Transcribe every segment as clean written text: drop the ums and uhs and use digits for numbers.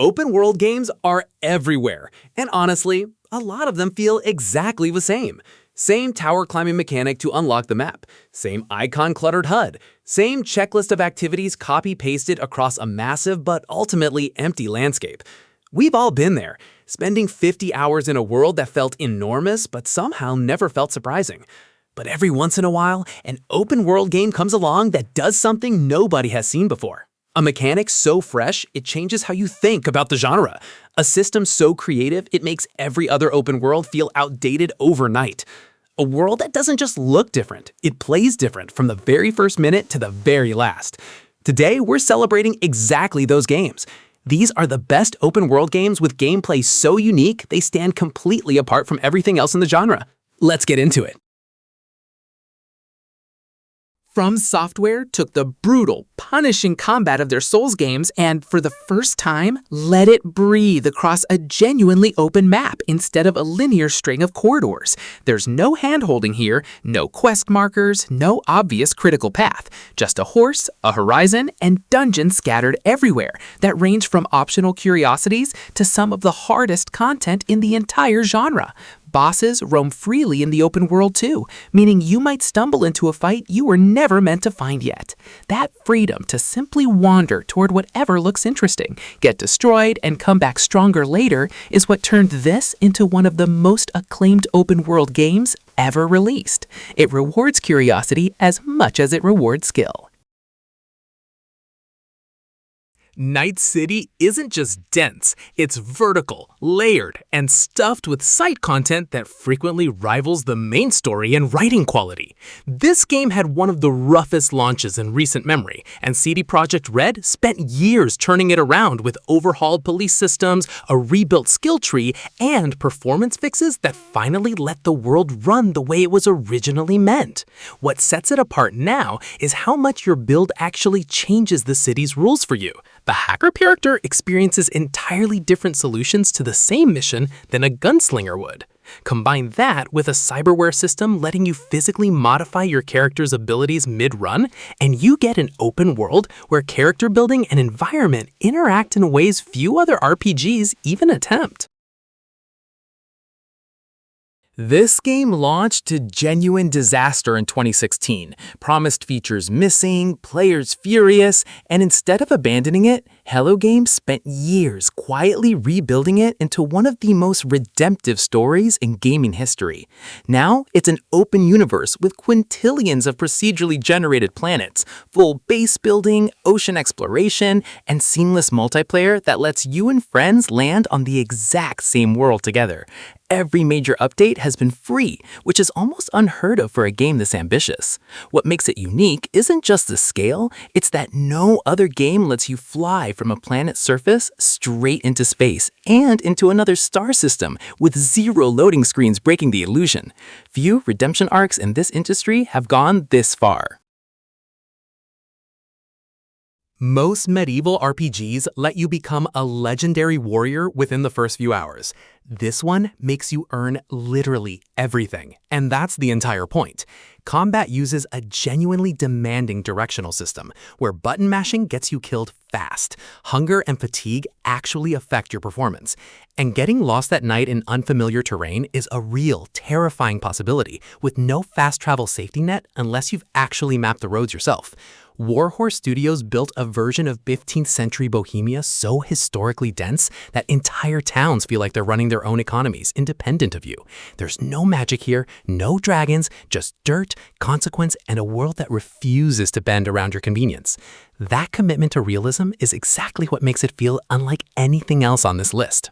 Open world games are everywhere, and honestly, a lot of them feel exactly the same. Same tower climbing mechanic to unlock the map, same icon-cluttered HUD, same checklist of activities copy-pasted across a massive but ultimately empty landscape. We've all been there, spending 50 hours in a world that felt enormous but somehow never felt surprising. But every once in a while, an open world game comes along that does something nobody has seen before. A mechanic so fresh, it changes how you think about the genre. A system so creative, it makes every other open world feel outdated overnight. A world that doesn't just look different, it plays different from the very first minute to the very last. Today, we're celebrating exactly those games. These are the best open world games with gameplay so unique, they stand completely apart from everything else in the genre. Let's get into it. From Software took the brutal, punishing combat of their Souls games and, for the first time, let it breathe across a genuinely open map instead of a linear string of corridors. There's no hand-holding here, no quest markers, no obvious critical path. Just a horse, a horizon, and dungeons scattered everywhere that range from optional curiosities to some of the hardest content in the entire genre. Bosses roam freely in the open world too, meaning you might stumble into a fight you were never meant to find yet. That freedom to simply wander toward whatever looks interesting, get destroyed, and come back stronger later is what turned this into one of the most acclaimed open world games ever released. It rewards curiosity as much as it rewards skill. Night City isn't just dense, it's vertical, layered, and stuffed with side content that frequently rivals the main story in writing quality. This game had one of the roughest launches in recent memory, and CD Projekt Red spent years turning it around with overhauled police systems, a rebuilt skill tree, and performance fixes that finally let the world run the way it was originally meant. What sets it apart now is how much your build actually changes the city's rules for you. The hacker character experiences entirely different solutions to the same mission than a gunslinger would. Combine that with a cyberware system letting you physically modify your character's abilities mid-run, and you get an open world where character building and environment interact in ways few other RPGs even attempt. This game launched to genuine disaster in 2016, promised features missing, players furious, and instead of abandoning it, Hello Games spent years quietly rebuilding it into one of the most redemptive stories in gaming history. Now, it's an open universe with quintillions of procedurally generated planets, full base building, ocean exploration, and seamless multiplayer that lets you and friends land on the exact same world together. Every major update has been free, which is almost unheard of for a game this ambitious. What makes it unique isn't just the scale, it's that no other game lets you fly from a planet's surface straight into space and into another star system with zero loading screens breaking the illusion. Few redemption arcs in this industry have gone this far. Most medieval RPGs let you become a legendary warrior within the first few hours. This one makes you earn literally everything, and that's the entire point. Combat uses a genuinely demanding directional system, where button mashing gets you killed fast. Hunger and fatigue actually affect your performance. And getting lost at night in unfamiliar terrain is a real, terrifying possibility, with no fast travel safety net unless you've actually mapped the roads yourself. Warhorse Studios built a version of 15th century Bohemia so historically dense that entire towns feel like they're running their own economies, independent of you. There's no magic here, no dragons, just dirt, consequence, and a world that refuses to bend around your convenience. That commitment to realism is exactly what makes it feel unlike anything else on this list.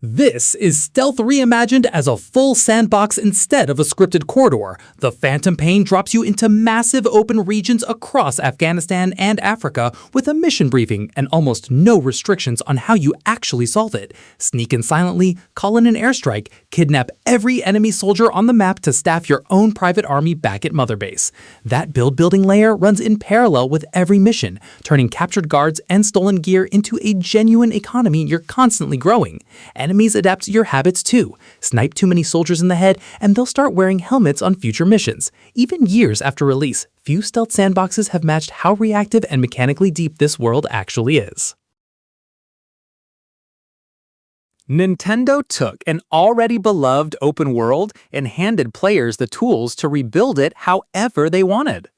This is Stealth reimagined as a full sandbox instead of a scripted corridor. The Phantom Pain drops you into massive open regions across Afghanistan and Africa with a mission briefing and almost no restrictions on how you actually solve it. Sneak in silently, call in an airstrike, kidnap every enemy soldier on the map to staff your own private army back at Mother Base. That building layer runs in parallel with every mission, turning captured guards and stolen gear into a genuine economy you're constantly growing. enemies adapt your habits too. Snipe too many soldiers in the head, and they'll start wearing helmets on future missions. Even years after release, few stealth sandboxes have matched how reactive and mechanically deep this world actually is. Nintendo took an already beloved open world and handed players the tools to rebuild it however they wanted.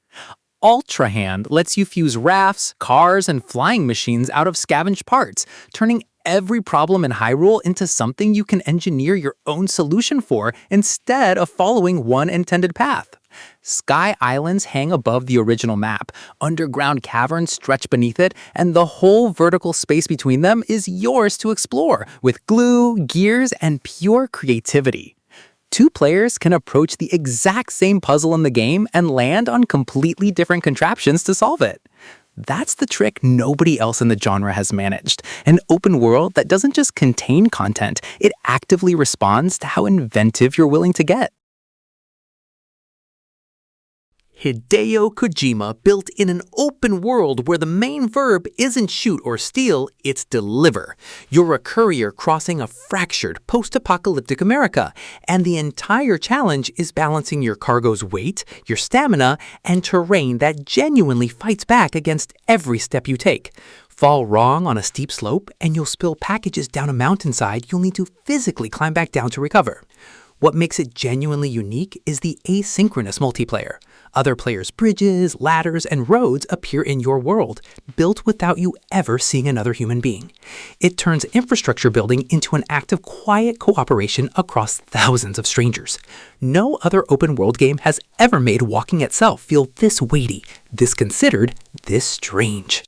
Ultra Hand lets you fuse rafts, cars, and flying machines out of scavenged parts, turning every problem in Hyrule into something you can engineer your own solution for instead of following one intended path. Sky Islands hang above the original map, underground caverns stretch beneath it, and the whole vertical space between them is yours to explore with glue, gears, and pure creativity. Two players can approach the exact same puzzle in the game and land on completely different contraptions to solve it. That's the trick nobody else in the genre has managed. An open world that doesn't just contain content, it actively responds to how inventive you're willing to get. Hideo Kojima built in an open world where the main verb isn't shoot or steal, it's deliver. You're a courier crossing a fractured post-apocalyptic America, and the entire challenge is balancing your cargo's weight, your stamina, and terrain that genuinely fights back against every step you take. Fall wrong on a steep slope, and you'll spill packages down a mountainside you'll need to physically climb back down to recover. What makes it genuinely unique is the asynchronous multiplayer. Other players' bridges, ladders, and roads appear in your world, built without you ever seeing another human being. It turns infrastructure building into an act of quiet cooperation across thousands of strangers. No other open world game has ever made walking itself feel this weighty, this considered, this strange.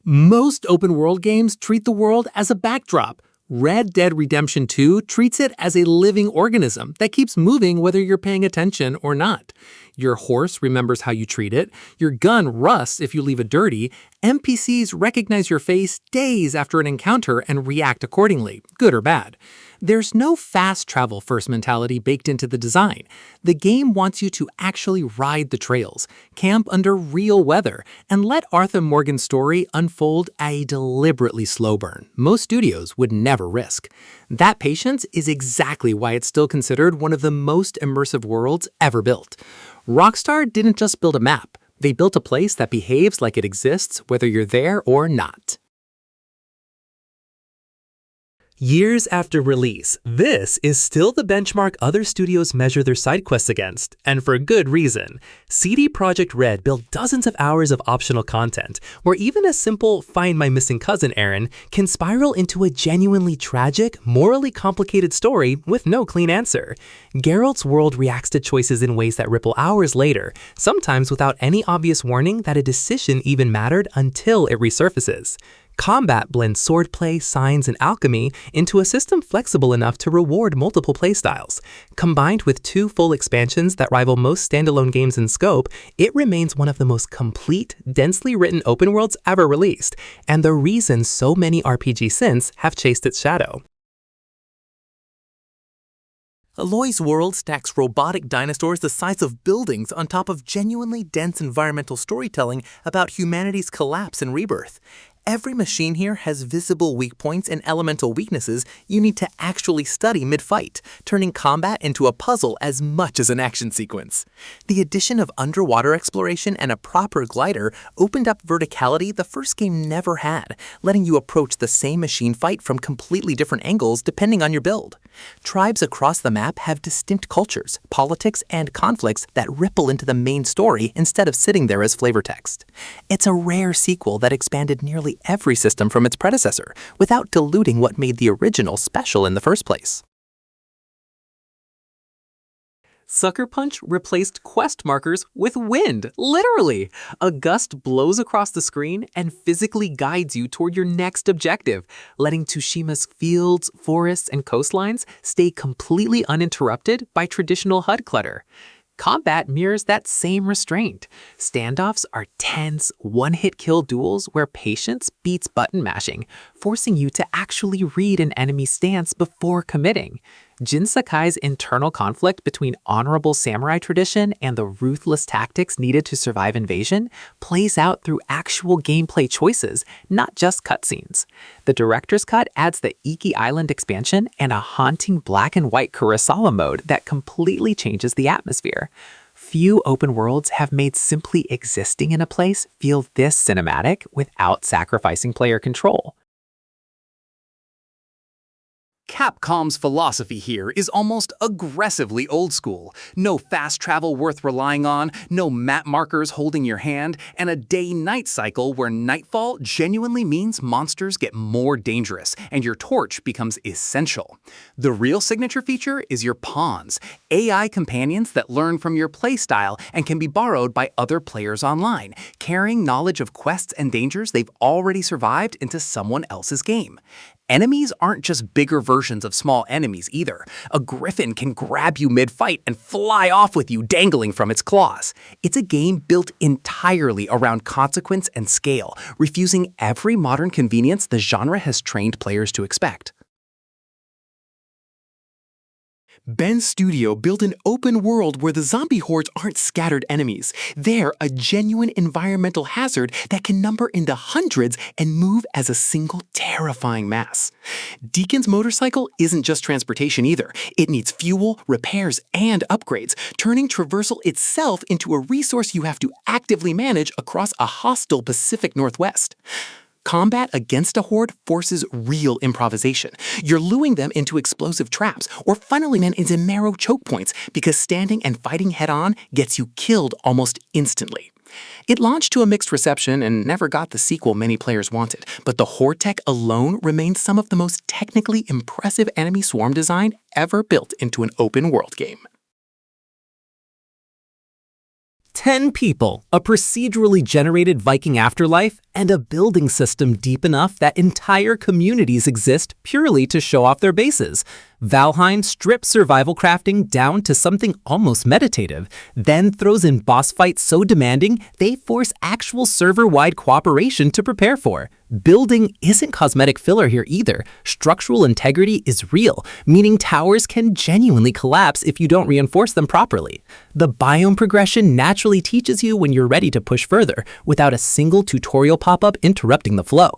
Most open world games treat the world as a backdrop. Red Dead Redemption 2 treats it as a living organism that keeps moving whether you're paying attention or not. Your horse remembers how you treat it, your gun rusts if you leave it dirty, NPCs recognize your face days after an encounter and react accordingly, good or bad. There's no fast travel first mentality baked into the design. The game wants you to actually ride the trails, camp under real weather, and let Arthur Morgan's story unfold at a deliberately slow burn most studios would never risk. That patience is exactly why it's still considered one of the most immersive worlds ever built. Rockstar didn't just build a map, they built a place that behaves like it exists whether you're there or not. Years after release, this is still the benchmark other studios measure their side quests against, and for good reason. CD Projekt Red built dozens of hours of optional content, where even a simple "find my missing cousin" errand can spiral into a genuinely tragic, morally complicated story with no clean answer. Geralt's world reacts to choices in ways that ripple hours later, sometimes without any obvious warning that a decision even mattered until it resurfaces. Combat blends swordplay, signs, and alchemy into a system flexible enough to reward multiple playstyles. Combined with 2 full expansions that rival most standalone games in scope, it remains one of the most complete, densely written open worlds ever released, and the reason so many RPG synths have chased its shadow. Aloy's world stacks robotic dinosaurs the size of buildings on top of genuinely dense environmental storytelling about humanity's collapse and rebirth. Every machine here has visible weak points and elemental weaknesses you need to actually study mid-fight, turning combat into a puzzle as much as an action sequence. The addition of underwater exploration and a proper glider opened up verticality the first game never had, letting you approach the same machine fight from completely different angles depending on your build. Tribes across the map have distinct cultures, politics, and conflicts that ripple into the main story instead of sitting there as flavor text. It's a rare sequel that expanded nearly every system from its predecessor, without diluting what made the original special in the first place. Sucker Punch replaced quest markers with wind, literally! A gust blows across the screen and physically guides you toward your next objective, letting Tsushima's fields, forests, and coastlines stay completely uninterrupted by traditional HUD clutter. Combat mirrors that same restraint. Standoffs are tense, one-hit kill duels where patience beats button mashing, forcing you to actually read an enemy's stance before committing. Jin Sakai's internal conflict between honorable samurai tradition and the ruthless tactics needed to survive invasion plays out through actual gameplay choices, not just cutscenes. The director's cut adds the Iki Island expansion and a haunting black and white Kurosawa mode that completely changes the atmosphere. Few open worlds have made simply existing in a place feel this cinematic without sacrificing player control. Capcom's philosophy here is almost aggressively old school. No fast travel worth relying on, no map markers holding your hand, and a day-night cycle where nightfall genuinely means monsters get more dangerous and your torch becomes essential. The real signature feature is your pawns, AI companions that learn from your playstyle and can be borrowed by other players online, carrying knowledge of quests and dangers they've already survived into someone else's game. Enemies aren't just bigger versions of small enemies either. A griffin can grab you mid-fight and fly off with you dangling from its claws. It's a game built entirely around consequence and scale, refusing every modern convenience the genre has trained players to expect. Ben's studio built an open world where the zombie hordes aren't scattered enemies. They're a genuine environmental hazard that can number in the hundreds and move as a single terrifying mass. Deacon's motorcycle isn't just transportation either. It needs fuel, repairs, and upgrades, turning traversal itself into a resource you have to actively manage across a hostile Pacific Northwest. Combat against a horde forces real improvisation. You're luring them into explosive traps or funneling them into narrow choke points because standing and fighting head-on gets you killed almost instantly. It launched to a mixed reception and never got the sequel many players wanted, but the horde tech alone remains some of the most technically impressive enemy swarm design ever built into an open-world game. 10 people, a procedurally generated Viking afterlife, and a building system deep enough that entire communities exist purely to show off their bases. Valheim strips survival crafting down to something almost meditative, then throws in boss fights so demanding they force actual server-wide cooperation to prepare for. Building isn't cosmetic filler here either. Structural integrity is real, meaning towers can genuinely collapse if you don't reinforce them properly. The biome progression naturally teaches you when you're ready to push further, without a single tutorial pop-up interrupting the flow.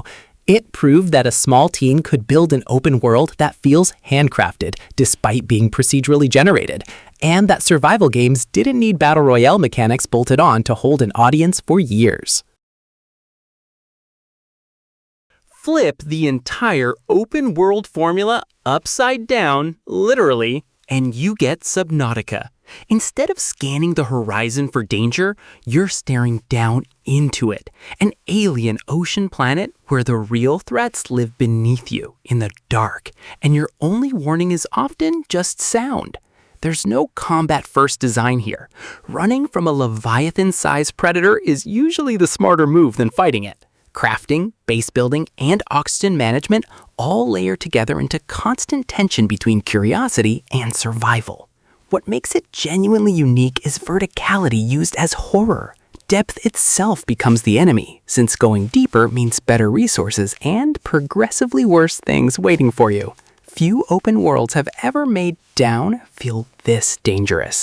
It proved that a small team could build an open world that feels handcrafted, despite being procedurally generated, and that survival games didn't need battle royale mechanics bolted on to hold an audience for years. Flip the entire open world formula upside down, literally, and you get Subnautica. Instead of scanning the horizon for danger, you're staring down into it, an alien ocean planet where the real threats live beneath you in the dark, and your only warning is often just sound. There's no combat-first design here. Running from a Leviathan-sized predator is usually the smarter move than fighting it. Crafting, base building, and oxygen management all layer together into constant tension between curiosity and survival. What makes it genuinely unique is verticality used as horror. Depth itself becomes the enemy, since going deeper means better resources and progressively worse things waiting for you. Few open worlds have ever made down feel this dangerous.